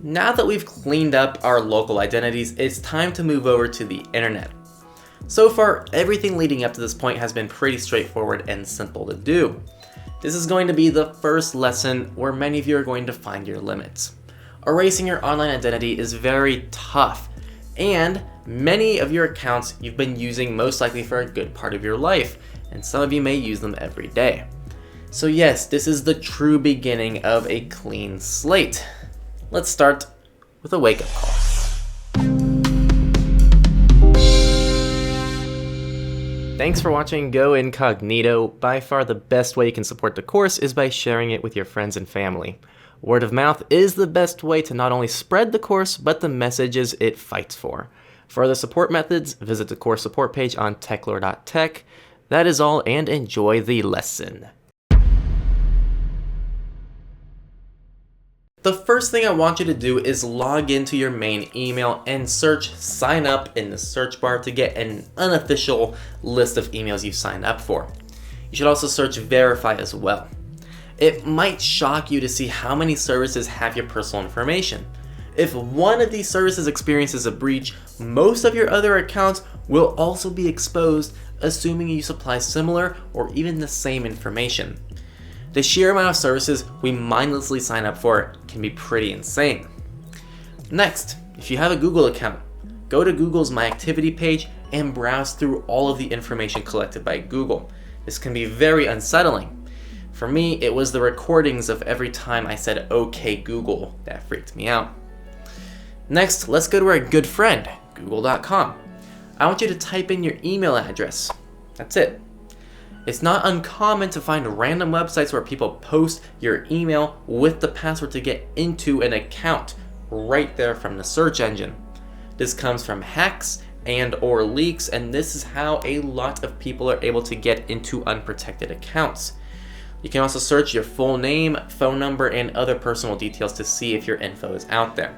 now that we've cleaned up our local identities, it's time to move over to the internet. So far, everything leading up to this point has been pretty straightforward and simple to do. This is going to be the first lesson where many of you are going to find your limits. Erasing your online identity is very tough, and many of your accounts you've been using most likely for a good part of your life, and some of you may use them every day. So yes, this is the true beginning of a clean slate. Let's start with a wake-up call. Thanks for watching Go Incognito. By far the best way you can support the course is by sharing it with your friends and family. Word of mouth is the best way to not only spread the course, but the messages it fights for. For other support methods, visit the course support page on techlore.tech. That is all, and enjoy the lesson. The first thing I want you to do is log into your main email and search sign up in the search bar to get an unofficial list of emails you've signed up for. You should also search verify as well. It might shock you to see how many services have your personal information. If one of these services experiences a breach, most of your other accounts will also be exposed, assuming you supply similar or even the same information. The sheer amount of services we mindlessly sign up for can be pretty insane. Next, if you have a Google account, go to Google's My Activity page and browse through all of the information collected by Google. This can be very unsettling. For me, it was the recordings of every time I said "Okay Google" that freaked me out. Next, let's go to our good friend, google.com. I want you to type in your email address. That's it. It's not uncommon to find random websites where people post your email with the password to get into an account right there from the search engine. This comes from hacks and/or leaks, and this is how a lot of people are able to get into unprotected accounts. You can also search your full name, phone number, and other personal details to see if your info is out there.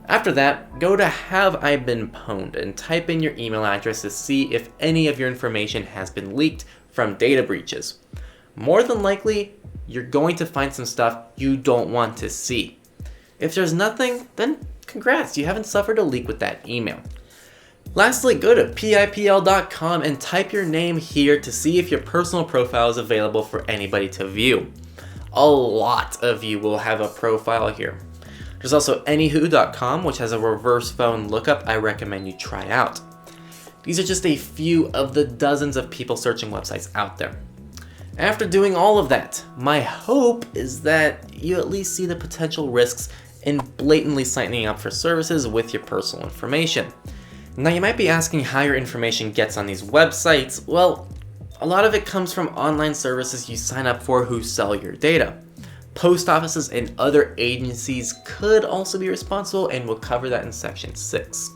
After that, go to Have I Been Pwned and type in your email address to see if any of your information has been leaked from data breaches. More than likely, you're going to find some stuff you don't want to see. If there's nothing, then congrats, you haven't suffered a leak with that email. Lastly, go to pipl.com and type your name here to see if your personal profile is available for anybody to view. A lot of you will have a profile here. There's also anywho.com, which has a reverse phone lookup I recommend you try out. These are just a few of the dozens of people searching websites out there. After doing all of that, my hope is that you at least see the potential risks in blatantly signing up for services with your personal information. Now you might be asking how your information gets on these websites. Well, a lot of it comes from online services you sign up for who sell your data. Post offices and other agencies could also be responsible, and we'll cover that in section 6.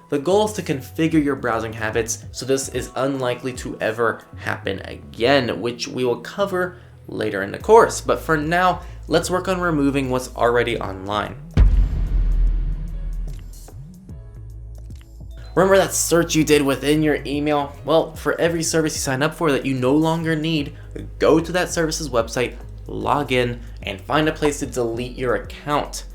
The goal is to configure your browsing habits so this is unlikely to ever happen again, which we will cover later in the course. But for now, let's work on removing what's already online. Remember that search you did within your email? Well, for every service you sign up for that you no longer need, go to that service's website, log in, and find a place to delete your account.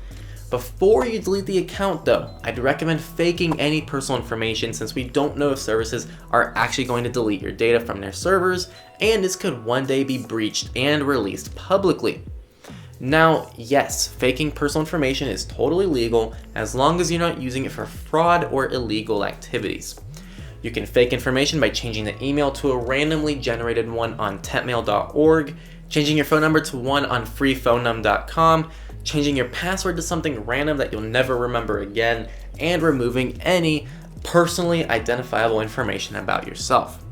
Before you delete the account though, I'd recommend faking any personal information since we don't know if services are actually going to delete your data from their servers, and this could one day be breached and released publicly. Now, yes, faking personal information is totally legal as long as you're not using it for fraud or illegal activities. You can fake information by changing the email to a randomly generated one on tempmail.org, changing your phone number to one on freephonenum.com, changing your password to something random that you'll never remember again, and removing any personally identifiable information about yourself.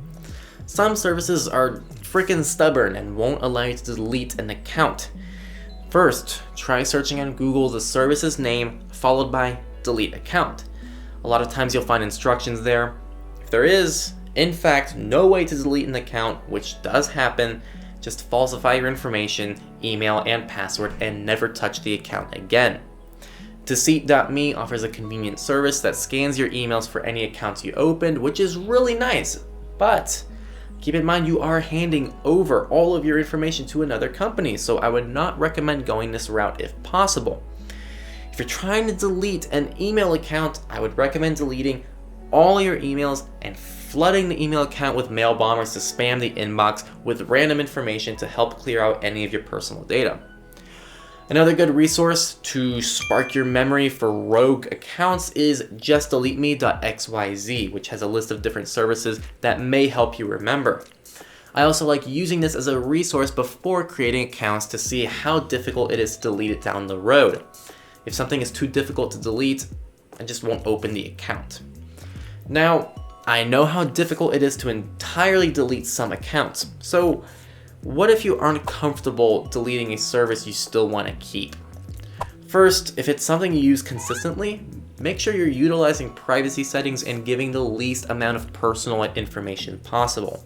Some services are freaking stubborn and won't allow you to delete an account. First, try searching on Google the service's name followed by delete account. A lot of times you'll find instructions there. If there is, in fact, no way to delete an account, which does happen, just falsify your information, email, and password and never touch the account again. Deceit.me offers a convenient service that scans your emails for any accounts you opened, which is really nice, but keep in mind you are handing over all of your information to another company, so I would not recommend going this route if possible. If you're trying to delete an email account, I would recommend deleting all your emails and flooding the email account with mail bombers to spam the inbox with random information to help clear out any of your personal data. Another good resource to spark your memory for rogue accounts is justdeleteme.xyz, which has a list of different services that may help you remember. I also like using this as a resource before creating accounts to see how difficult it is to delete it down the road. If something is too difficult to delete, I just won't open the account. Now, I know how difficult it is to entirely delete some accounts, so what if you aren't comfortable deleting a service you still want to keep? First, if it's something you use consistently, make sure you're utilizing privacy settings and giving the least amount of personal information possible.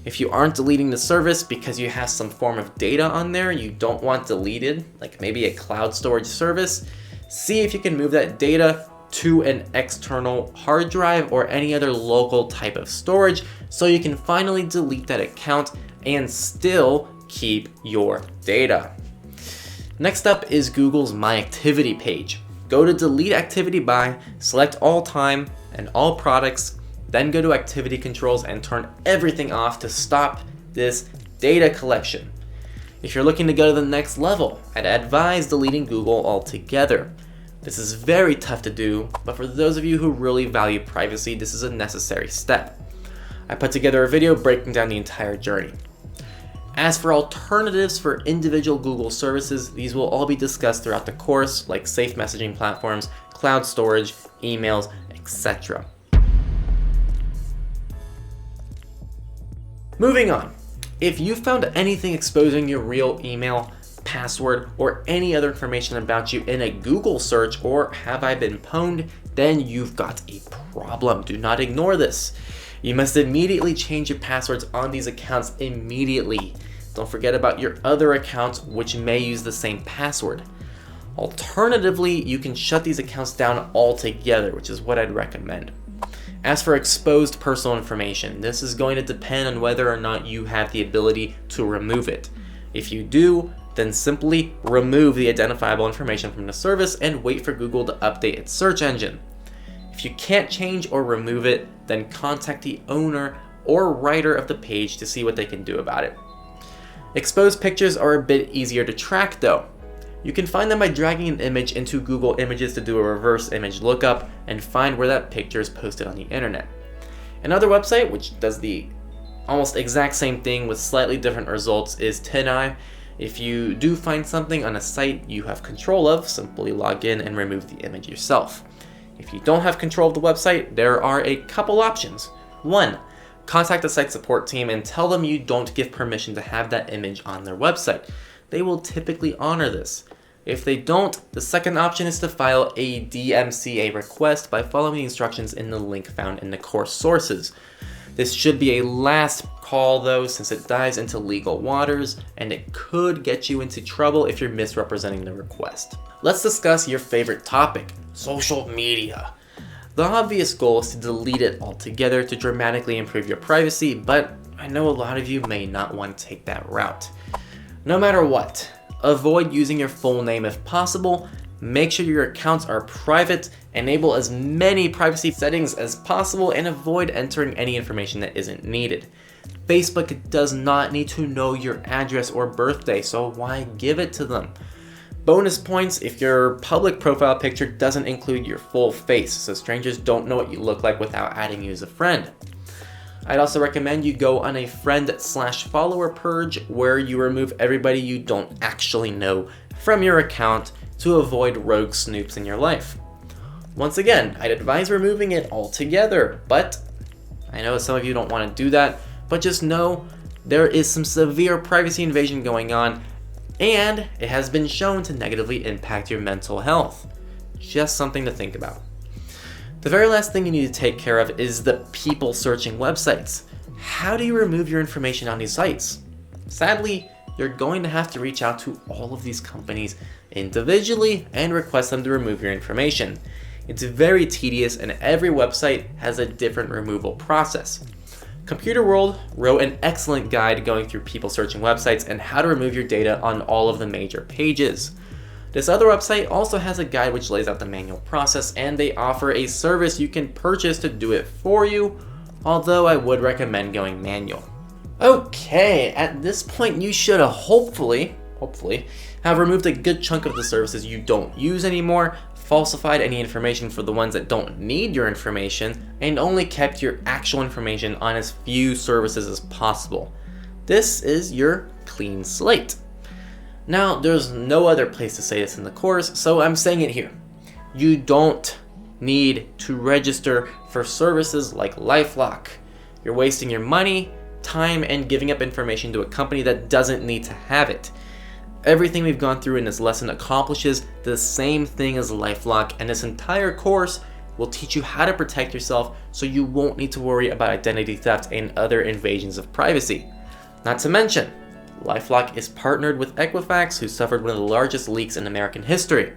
If you aren't deleting the service because you have some form of data on there you don't want deleted, like maybe a cloud storage service, see if you can move that data to an external hard drive or any other local type of storage so you can finally delete that account and still keep your data. Next up is Google's My Activity page. Go to Delete Activity By, select All Time and All Products, then go to Activity Controls and turn everything off to stop this data collection. If you're looking to go to the next level, I'd advise deleting Google altogether. This is very tough to do, but for those of you who really value privacy, this is a necessary step. I put together a video breaking down the entire journey. As for alternatives for individual Google services, these will all be discussed throughout the course, like safe messaging platforms, cloud storage, emails, etc. Moving on, if you found anything exposing your real email, password, or any other information about you in a Google search or have I been pwned, then you've got a problem. Do not ignore this. You must immediately change your passwords on these accounts immediately. Don't forget about your other accounts which may use the same password. Alternatively, you can shut these accounts down altogether, which is what I'd recommend. As for exposed personal information, this is going to depend on whether or not you have the ability to remove it. If you do, then simply remove the identifiable information from the service and wait for Google to update its search engine. If you can't change or remove it, then contact the owner or writer of the page to see what they can do about it. Exposed pictures are a bit easier to track though. You can find them by dragging an image into Google Images to do a reverse image lookup and find where that picture is posted on the internet. Another website which does the almost exact same thing with slightly different results is TinEye. If you do find something on a site you have control of, simply log in and remove the image yourself. If you don't have control of the website, there are a couple options. 1. Contact the site support team and tell them you don't give permission to have that image on their website. They will typically honor this. If they don't, the second option is to file a DMCA request by following the instructions in the link found in the course sources. This should be a last call though, since it dives into legal waters and it could get you into trouble if you're misrepresenting the request. Let's discuss your favorite topic, social media. The obvious goal is to delete it altogether to dramatically improve your privacy, but I know a lot of you may not want to take that route. No matter what, avoid using your full name if possible, make sure your accounts are private, enable as many privacy settings as possible, and avoid entering any information that isn't needed. Facebook does not need to know your address or birthday, so why give it to them? Bonus points if your public profile picture doesn't include your full face, so strangers don't know what you look like without adding you as a friend. I'd also recommend you go on a friend/follower purge where you remove everybody you don't actually know from your account to avoid rogue snoops in your life. Once again, I'd advise removing it altogether, but I know some of you don't want to do that, but just know there is some severe privacy invasion going on, and it has been shown to negatively impact your mental health. Just something to think about. The very last thing you need to take care of is the people searching websites. How do you remove your information on these sites? Sadly, you're going to have to reach out to all of these companies individually and request them to remove your information. It's very tedious and every website has a different removal process. Computer World wrote an excellent guide going through people searching websites and how to remove your data on all of the major pages. This other website also has a guide which lays out the manual process, and they offer a service you can purchase to do it for you, although I would recommend going manual. Okay, at this point you should have hopefully have removed a good chunk of the services you don't use anymore, falsified any information for the ones that don't need your information, and only kept your actual information on as few services as possible. This is your clean slate. Now, there's no other place to say this in the course, so I'm saying it here. You don't need to register for services like LifeLock. You're wasting your money, time, and giving up information to a company that doesn't need to have it. Everything we've gone through in this lesson accomplishes the same thing as LifeLock, and this entire course will teach you how to protect yourself so you won't need to worry about identity theft and other invasions of privacy. Not to mention, LifeLock is partnered with Equifax, who suffered one of the largest leaks in American history.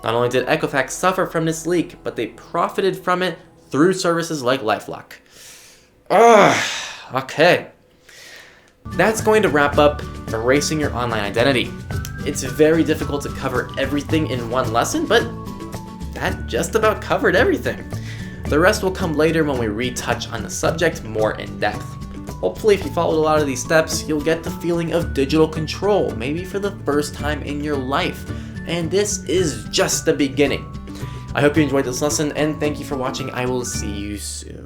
Not only did Equifax suffer from this leak, but they profited from it through services like LifeLock. Okay. That's going to wrap up erasing your online identity. It's very difficult to cover everything in one lesson, but that just about covered everything. The rest will come later when we retouch on the subject more in depth. Hopefully, if you followed a lot of these steps, you'll get the feeling of digital control, maybe for the first time in your life. And this is just the beginning. I hope you enjoyed this lesson, and thank you for watching. I will see you soon.